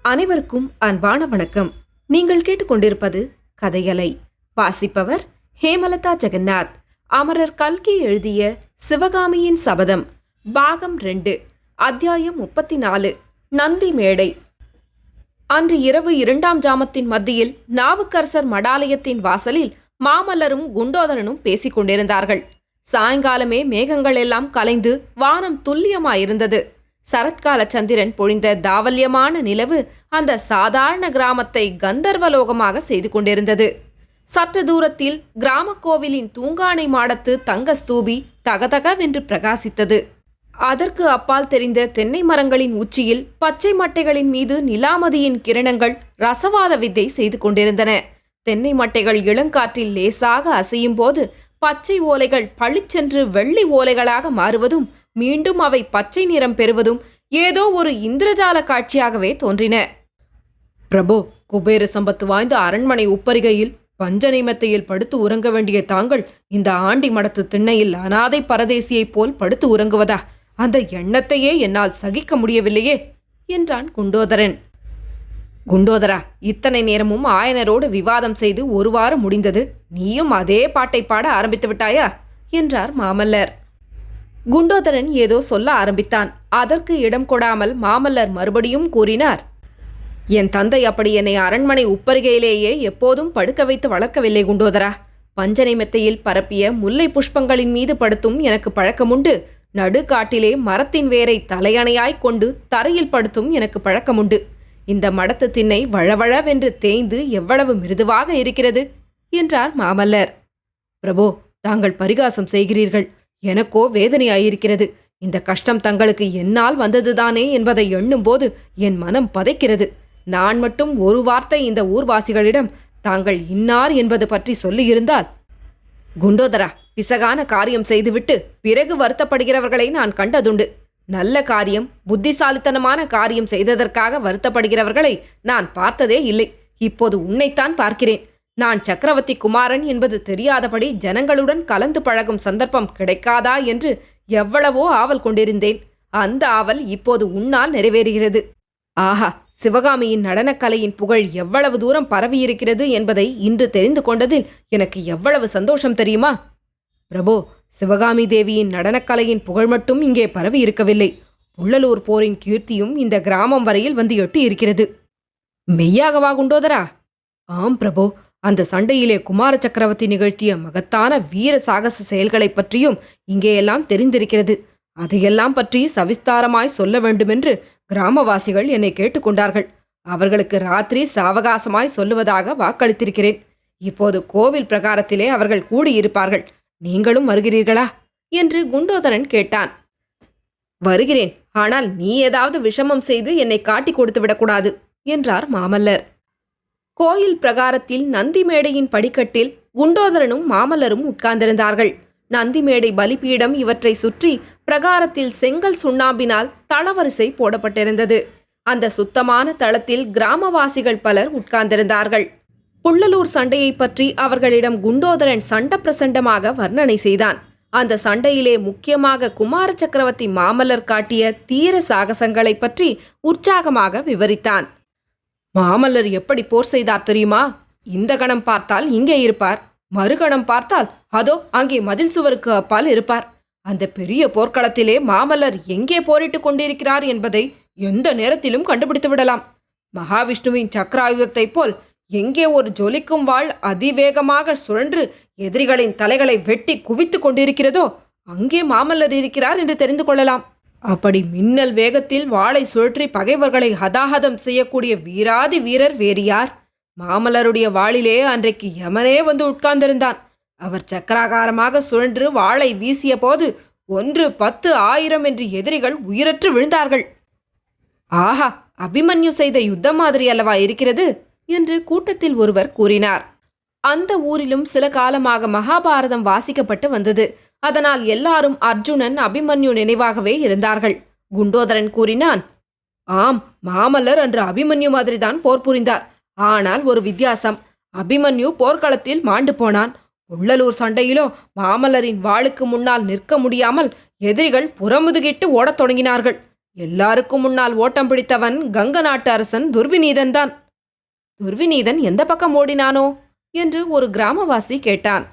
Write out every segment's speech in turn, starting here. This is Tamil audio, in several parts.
அனைவருக்கும் அன்பான வணக்கம். நீங்கள் கேட்டுக்கொண்டிருப்பது கதையலை. வாசிப்பவர் ஹேமலதா ஜெகநாத். அமரர் கல்கி எழுதிய சிவகாமியின் சபதம், பாகம் 2, அத்தியாயம் 34, நந்தி மேடை. அன்று இரவு 2ஆம் ஜாமத்தின் மத்தியில் நாவுக்கரசர் மடாலயத்தின் வாசலில் மாமல்லரும் குண்டோதரனும் பேசிக் கொண்டிருந்தார்கள். சாயங்காலமே மேகங்கள் எல்லாம் கலைந்து வானம் துல்லியமாயிருந்தது. சரத்கால சந்திரன் பொழிந்த தாவல்யமான நிலவு அந்த சாதாரண கிராமத்தை கந்தர்வலோகமாக செய்து கொண்டிருந்தது. சற்று தூரத்தில் கிராம கோவிலின் தூங்கானை மாடத்து தங்க ஸ்தூபி தகதகவென்று பிரகாசித்தது. அதற்கு அப்பால் தெரிந்த தென்னை மரங்களின் உச்சியில் பச்சை மட்டைகளின் மீது நிலாமதியின் கிரணங்கள் ரசவாத வித்தை செய்து கொண்டிருந்தன. தென்னை மட்டைகள் இளங்காற்றில் லேசாக அசையும் போது பச்சை ஓலைகள் பளிச்சென்று வெள்ளி ஓலைகளாக மாறுவதும் மீண்டும் அவை பச்சை நிறம் பெறுவதும் ஏதோ ஒரு இந்திரஜால காட்சியாகவே தோன்றின. பிரபு, குபேர சம்பத்து வாய்ந்த அரண்மனை உப்பரிகையில் பஞ்சனை மெத்தையில் படுத்து உறங்க வேண்டிய தாங்கள் இந்த ஆண்டி மடத்து திண்ணையில் அனாதை பரதேசியைப் போல் படுத்து உறங்குவதா? அந்த எண்ணத்தையே என்னால் சகிக்க முடியவில்லையே என்றான் குண்டோதரன். குண்டோதரா, இத்தனை நேரமும் ஆயனரோடு விவாதம் செய்து ஒரு வாரம் முடிந்தது. நீயும் அதே பாட்டை பாட ஆரம்பித்து விட்டாயா என்றார் மாமல்லர். குண்டோதரன் ஏதோ சொல்ல ஆரம்பித்தான். அதற்கு இடம் கொடாமல் மாமல்லர் மறுபடியும் கூறினார். என் தந்தை அப்படி என்னை அரண்மனை உப்பரிகையிலேயே எப்போதும் படுக்க வைத்து வளர்க்கவில்லை குண்டோதரா. பஞ்சனை மெத்தையில் பரப்பிய முல்லை புஷ்பங்களின் மீது படுத்தும் எனக்கு பழக்கமுண்டு. நடுக்காட்டிலே மரத்தின் வேரை தலையணையாய்க் கொண்டு தரையில் படுத்தும் எனக்கு பழக்கமுண்டு. இந்த மடத்து திண்ணை வழவழவென்று தேய்ந்து எவ்வளவு மிருதுவாக இருக்கிறது என்றார் மாமல்லர். பிரபு, தாங்கள் பரிகாசம் செய்கிறீர்கள். எனக்கோ வேதனையாயிருக்கிறது. இந்த கஷ்டம் தங்களுக்கு என்னால் வந்ததுதானே என்பதை எண்ணும்போது என் மனம் பதைக்கிறது. நான் மட்டும் ஒரு வார்த்தை இந்த ஊர்வாசிகளிடம் தாங்கள் இன்னார் என்பது பற்றி சொல்லியிருந்தால். குண்டோதரா, பிசகான காரியம் செய்துவிட்டு பிறகு வருத்தப்படுகிறவர்களை நான் கண்டதுண்டு. நல்ல காரியம், புத்திசாலித்தனமான காரியம் செய்ததற்காக வருத்தப்படுகிறவர்களை நான் பார்த்ததே இல்லை. இப்போது உன்னைத்தான் பார்க்கிறேன். நான் சக்கரவர்த்தி குமாரன் என்பது தெரியாதபடி ஜனங்களுடன் கலந்து பழகும் சந்தர்ப்பம் கிடைக்காதா என்று எவ்வளவோ ஆவல் கொண்டிருந்தேன். அந்த ஆவல் இப்போது உன்னால் நிறைவேறுகிறது. ஆஹா, சிவகாமியின் நடனக்கலையின் புகழ் எவ்வளவு தூரம் பரவியிருக்கிறது என்பதை இன்று தெரிந்து கொண்டதில் எனக்கு எவ்வளவு சந்தோஷம் தெரியுமா? பிரபு, சிவகாமி தேவியின் நடனக்கலையின் புகழ் மட்டும் இங்கே பரவி இருக்கவில்லை. புள்ளலூர் போரின் கீர்த்தியும் இந்த கிராமம் வரையில் வந்து எட்டி இருக்கிறது. மெய்யாகவா குண்டோதரா? ஆம் பிரபு. அந்த சண்டையிலே குமார சக்கரவர்த்தி நிகழ்த்திய மகத்தான வீர சாகச செயல்களை பற்றியும் இங்கேயெல்லாம் தெரிந்திருக்கிறது. அதையெல்லாம் பற்றி சவிஸ்தாரமாய் சொல்ல வேண்டுமென்று கிராமவாசிகள் என்னை கேட்டுக்கொண்டார்கள். அவர்களுக்கு ராத்திரி சாவகாசமாய் சொல்லுவதாக வாக்களித்திருக்கிறேன். இப்போது கோவில் பிரகாரத்திலே அவர்கள் கூடியிருப்பார்கள். நீங்களும் வருகிறீர்களா என்று குண்டோதரன் கேட்டான். வருகிறேன். ஆனால் நீ ஏதாவது விஷமம் செய்து என்னை காட்டி கொடுத்து விடக்கூடாது என்றார் மாமல்லர். கோயில் பிரகாரத்தில் நந்தி மேடையின் படிக்கட்டில் குண்டோதரனும் மாமல்லரும் உட்கார்ந்திருந்தார்கள். நந்தி மேடை, பலிபீடம் இவற்றை சுற்றி பிரகாரத்தில் செங்கல் சுண்ணாம்பினால் தளவரிசை போடப்பட்டிருந்தது. அந்த சுத்தமான தளத்தில் கிராமவாசிகள் பலர் உட்கார்ந்திருந்தார்கள். புள்ளலூர் சண்டையை பற்றி அவர்களிடம் குண்டோதரன் சண்ட பிரசண்டமாக வர்ணனை செய்தான். அந்த சண்டையிலே முக்கியமாக குமார சக்கரவர்த்தி மாமல்லர் காட்டிய தீர சாகசங்களை பற்றி உற்சாகமாக விவரித்தான். மாமல்லர் எப்படி போர் செய்தார் தெரியுமா? இந்த கணம் பார்த்தால் இங்கே இருப்பார், மறுகணம் பார்த்தால் அதோ அங்கே மதில் சுவருக்கு அப்பால் இருப்பார். அந்த பெரிய போர்க்களத்திலே மாமல்லர் எங்கே போரிட்டு கொண்டிருக்கிறார் என்பதை எந்த நேரத்திலும் கண்டுபிடித்து விடலாம். மகாவிஷ்ணுவின் சக்கராயுதத்தைப் போல் எங்கே ஒரு ஜொலிக்கும் வாள் அதிவேகமாக சுழன்று எதிரிகளின் தலைகளை வெட்டி குவித்து கொண்டிருக்கிறதோ அங்கே மாமல்லர் இருக்கிறார் என்று தெரிந்து கொள்ளலாம். அப்படி மின்னல் வேகத்தில் வாளை சுழற்றி பகைவர்களை ஹதாஹதம் செய்யக்கூடிய வீராதி வீரர் வேறு யார்? மாமல்லருடைய வாளிலே அன்றைக்கு யமனே வந்து உட்கார்ந்திருந்தான். அவர் சக்கராகாரமாக சுழன்று வாளை வீசிய போது 1, 10, 1000 என்று எதிரிகள் உயிரற்று விழுந்தார்கள். ஆஹா, அபிமன்யு செய்த யுத்தம் மாதிரி அல்லவா இருக்கிறது என்று கூட்டத்தில் ஒருவர் கூறினார். அந்த ஊரிலும் சில காலமாக மகாபாரதம் வாசிக்கப்பட்டு வந்தது. அதனால் எல்லாரும் அர்ஜுனன், அபிமன்யு நினைவாகவே இருந்தார்கள். குண்டோதரன் கூறினான். ஆம், மாமல்லர் அன்று அபிமன்யு மாதிரிதான் போர் புரிந்தார். ஆனால் ஒரு வித்தியாசம். அபிமன்யு போர்க்களத்தில் மாண்டு போனான். புள்ளலூர் சண்டையிலோ மாமல்லரின் வாளுக்கு முன்னால் நிற்க முடியாமல் எதிரிகள் புறமுதுகிட்டு ஓடத் தொடங்கினார்கள். எல்லாருக்கும் முன்னால் ஓட்டம் பிடித்தவன் கங்க நாட்டு அரசன் துர்விநீதன் தான். துர்விநீதன் எந்த பக்கம் ஓடினானோ என்று ஒரு கிராமவாசி கேட்டான்.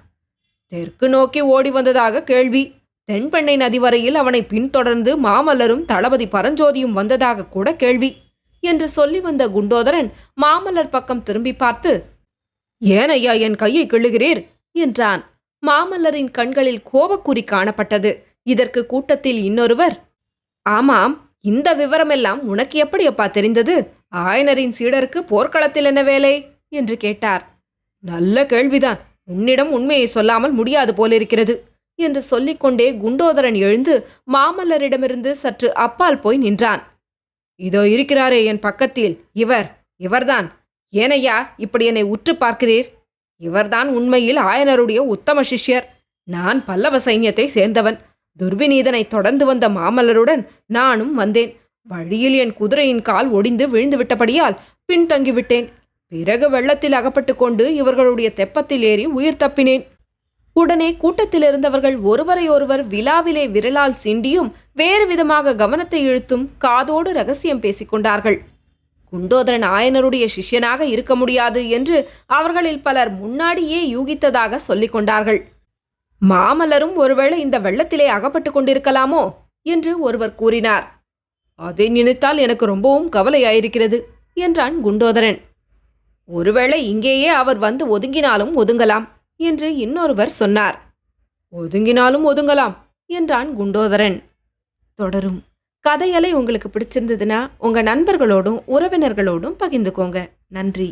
தெற்கு நோக்கி ஓடி வந்ததாக கேள்வி. தென்பெண்ணை நதி வரையில் அவனை பின்தொடர்ந்து மாமல்லரும் தளபதி பரஞ்சோதியும் வந்ததாக கூட கேள்வி என்று சொல்லி வந்த குண்டோதரன் மாமல்லர் பக்கம் திரும்பி பார்த்து, ஏனையா என் கையை கிள்ளுகிறீர் என்றான். மாமல்லரின் கண்களில் கோபக்குறி காணப்பட்டது. இதற்கு கூட்டத்தில் இன்னொருவர், ஆமாம், இந்த விவரமெல்லாம் உனக்கு எப்படியப்பா தெரிந்தது? ஆயனரின் சீடருக்கு போர்க்களத்தில் என்ன வேலை என்று கேட்டார். நல்ல கேள்விதான். உன்னிடம் உண்மையை சொல்லாமல் முடியாது போலிருக்கிறது என்று சொல்லிக்கொண்டே குண்டோதரன் எழுந்து மாமல்லரிடமிருந்து சற்று அப்பால் போய் நின்றான். இதோ இருக்கிறாரே என் பக்கத்தில், இவர்தான். ஏனையா இப்படி என்னை உற்று பார்க்கிறீர்? இவர்தான் உண்மையில் ஆயனருடைய உத்தம சிஷ்யர். நான் பல்லவ சைன்யத்தை சேர்ந்தவன். துர்விநீதனை தொடர்ந்து வந்த மாமல்லருடன் நானும் வந்தேன். வழியில் என் குதிரையின் கால் ஒடிந்து விழுந்து விட்டபடியால் பின்தங்கிவிட்டேன். பிறகு வெள்ளத்தில் அகப்பட்டு கொண்டு இவர்களுடைய தெப்பத்தில் ஏறி உயிர் தப்பினேன். உடனே கூட்டத்தில் இருந்தவர்கள் ஒருவரையொருவர் விழாவிலே விரலால் சிண்டியும் வேறு விதமாக கவனத்தை இழுத்தும் காதோடு ரகசியம் பேசிக்கொண்டார்கள். குண்டோதரன் ஆயனருடைய சிஷ்யனாக இருக்க முடியாது என்று அவர்களில் பலர் முன்னாடியே யூகித்ததாக சொல்லிக் கொண்டார்கள். மாமல்லரும் ஒருவேளை இந்த வெள்ளத்திலே அகப்பட்டு கொண்டிருக்கலாமோ என்று ஒருவர் கூறினார். அதை நினைத்தால் எனக்கு ரொம்பவும் கவலையாயிருக்கிறது என்றான் குண்டோதரன். ஒருவேளை இங்கேயே அவர் வந்து ஒதுங்கினாலும் ஒதுங்கலாம் என்று இன்னொருவர் சொன்னார். ஒதுங்கினாலும் ஒதுங்கலாம் என்றான் குண்டோதரன். தொடரும். கதையலை உங்களுக்கு பிடிச்சிருந்ததுன்னா உங்க நண்பர்களோடும் உறவினர்களோடும் பகிர்ந்துக்கோங்க. நன்றி.